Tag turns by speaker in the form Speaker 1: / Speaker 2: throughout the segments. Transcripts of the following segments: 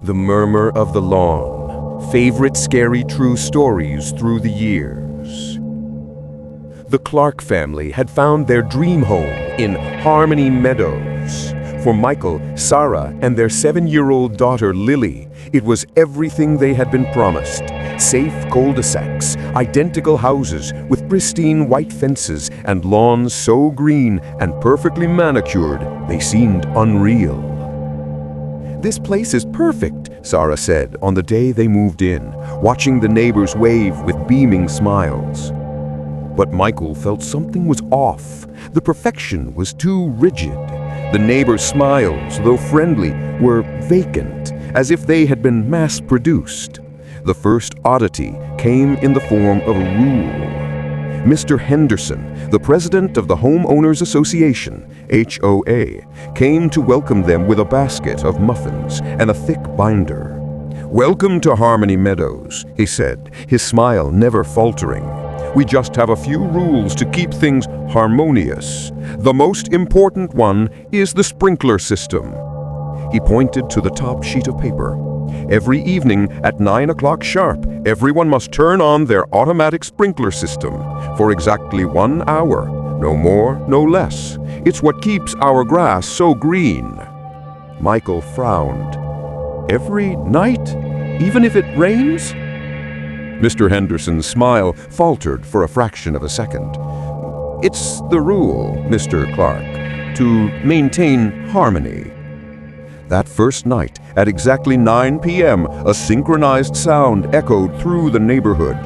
Speaker 1: The Murmur of the Lawn. Favorite scary true stories through the years. The Clark family had found their dream home in Harmony Meadows. For Michael, Sarah, and their 7-year-old daughter Lily, it was everything they had been promised. Safe cul-de-sacs, identical houses with pristine white fences and lawns so green and perfectly manicured they seemed unreal. "This place is perfect," Sarah said on the day they moved in, watching the neighbors wave with beaming smiles. But Michael felt something was off. The perfection was too rigid. The neighbors' smiles, though friendly, were vacant, as if they had been mass-produced. The first oddity came in the form of a rule. Mr. Henderson, the president of the Homeowners Association, HOA, came to welcome them with a basket of muffins and a thick binder. "Welcome to Harmony Meadows," he said, his smile never faltering. "We just have a few rules to keep things harmonious. The most important one is the sprinkler system." He pointed to the top sheet of paper. "Every evening at 9 o'clock sharp, everyone must turn on their automatic sprinkler system for exactly 1 hour. No more, no less. It's what keeps our grass so green." Michael frowned. "Every night? Even if it rains?" Mr. Henderson's smile faltered for a fraction of a second. "It's the rule, Mr. Clark, to maintain harmony." That first night, at exactly 9 p.m., a synchronized sound echoed through the neighborhood.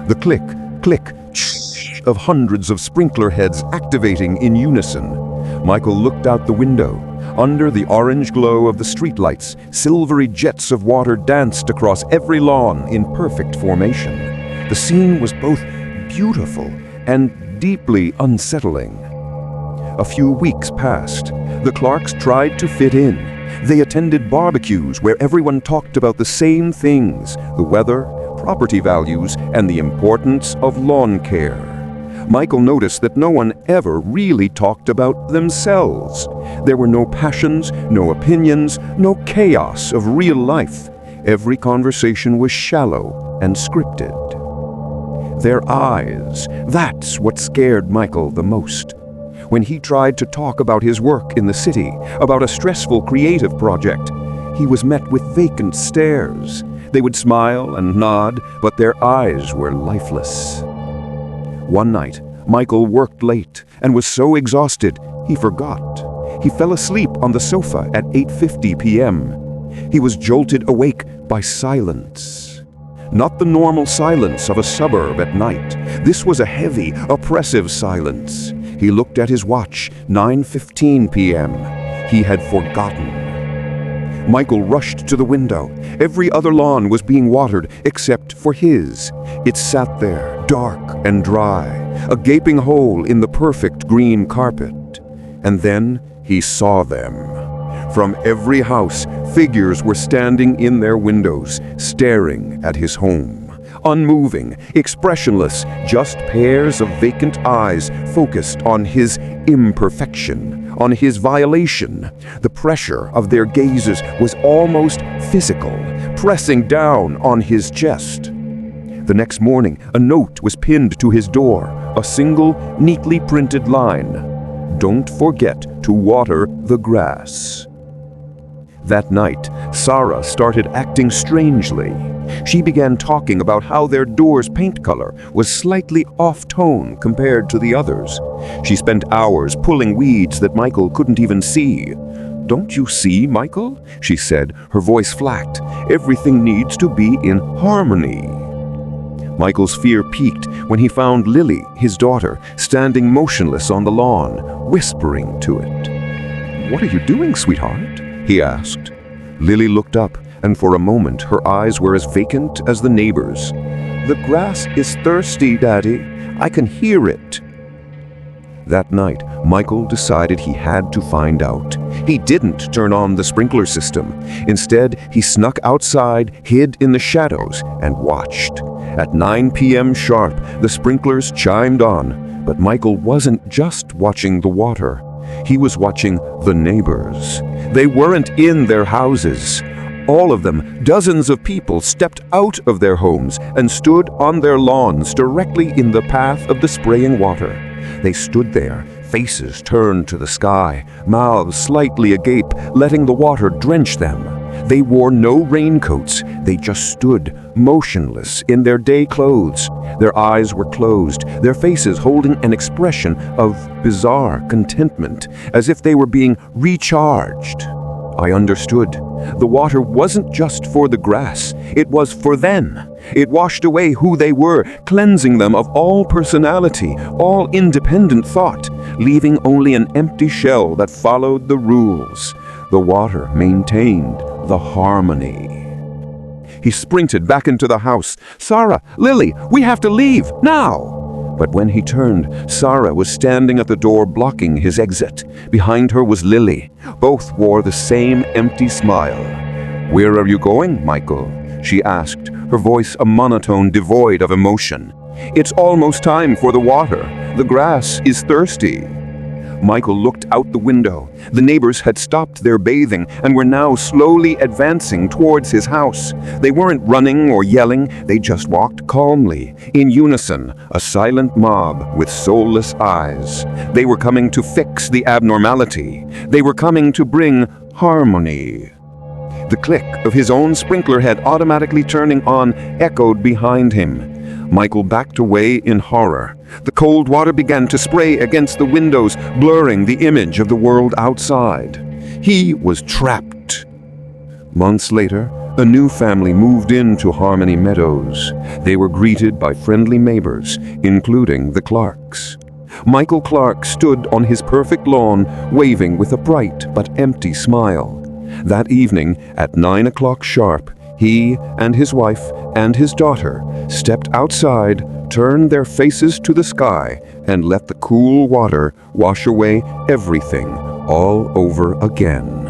Speaker 1: The click, click, shh of hundreds of sprinkler heads activating in unison. Michael looked out the window. Under the orange glow of the streetlights, silvery jets of water danced across every lawn in perfect formation. The scene was both beautiful and deeply unsettling. A few weeks passed. The Clarks tried to fit in. They attended barbecues where everyone talked about the same things: the weather, property values, and the importance of lawn care. Michael noticed that no one ever really talked about themselves. There were no passions, no opinions, no chaos of real life. Every conversation was shallow and scripted. Their eyes, that's what scared Michael the most. When he tried to talk about his work in the city, about a stressful creative project, he was met with vacant stares. They would smile and nod, but their eyes were lifeless. One night, Michael worked late and was so exhausted he forgot. He fell asleep on the sofa at 8:50 p.m. He was jolted awake by silence. Not the normal silence of a suburb at night. This was a heavy, oppressive silence. He looked at his watch, 9:15 p.m. He had forgotten. Michael rushed to the window. Every other lawn was being watered except for his. It sat there, dark and dry, a gaping hole in the perfect green carpet. And then he saw them. From every house, figures were standing in their windows, staring at his home. Unmoving, expressionless, just pairs of vacant eyes focused on his imperfection, on his violation. The pressure of their gazes was almost physical, pressing down on his chest. The next morning, a note was pinned to his door, a single, neatly printed line: "Don't forget to water the grass." That night, Sarah started acting strangely. She began talking about how their door's paint color was slightly off-tone compared to the others. She spent hours pulling weeds that Michael couldn't even see. "Don't you see, Michael?" she said, her voice flat. "Everything needs to be in harmony." Michael's fear peaked when he found Lily, his daughter, standing motionless on the lawn, whispering to it. "What are you doing, sweetheart?" he asked. Lily looked up, and for a moment her eyes were as vacant as the neighbors. "The grass is thirsty, Daddy. I can hear it." That night, Michael decided he had to find out. He didn't turn on the sprinkler system. Instead, he snuck outside, hid in the shadows, and watched. At 9 p.m. sharp, the sprinklers chimed on, but Michael wasn't just watching the water. He was watching the neighbors. They weren't in their houses. All of them, dozens of people, stepped out of their homes and stood on their lawns directly in the path of the spraying water. They stood there, faces turned to the sky, mouths slightly agape, letting the water drench them. They wore no raincoats. They just stood, motionless in their day clothes. Their eyes were closed, their faces holding an expression of bizarre contentment, as if they were being recharged. I understood. The water wasn't just for the grass. It was for them. It washed away who they were, cleansing them of all personality, all independent thought, leaving only an empty shell that followed the rules. The water maintained the harmony. He sprinted back into the house. "Sarah, Lily, we have to leave, now!" But when he turned, Sarah was standing at the door blocking his exit. Behind her was Lily. Both wore the same empty smile. "Where are you going, Michael?" she asked, her voice a monotone devoid of emotion. "It's almost time for the water. The grass is thirsty." Michael looked out the window. The neighbors had stopped their bathing and were now slowly advancing towards his house. They weren't running or yelling, they just walked calmly, in unison, a silent mob with soulless eyes. They were coming to fix the abnormality. They were coming to bring harmony. The click of his own sprinkler head automatically turning on echoed behind him. Michael backed away in horror. The cold water began to spray against the windows, blurring the image of the world outside. He was trapped. Months later, a new family moved into Harmony Meadows. They were greeted by friendly neighbors, including the Clarks. Michael Clark stood on his perfect lawn, waving with a bright but empty smile. That evening, at 9 o'clock sharp, he and his wife and his daughter stepped outside, turned their faces to the sky, and let the cool water wash away everything all over again.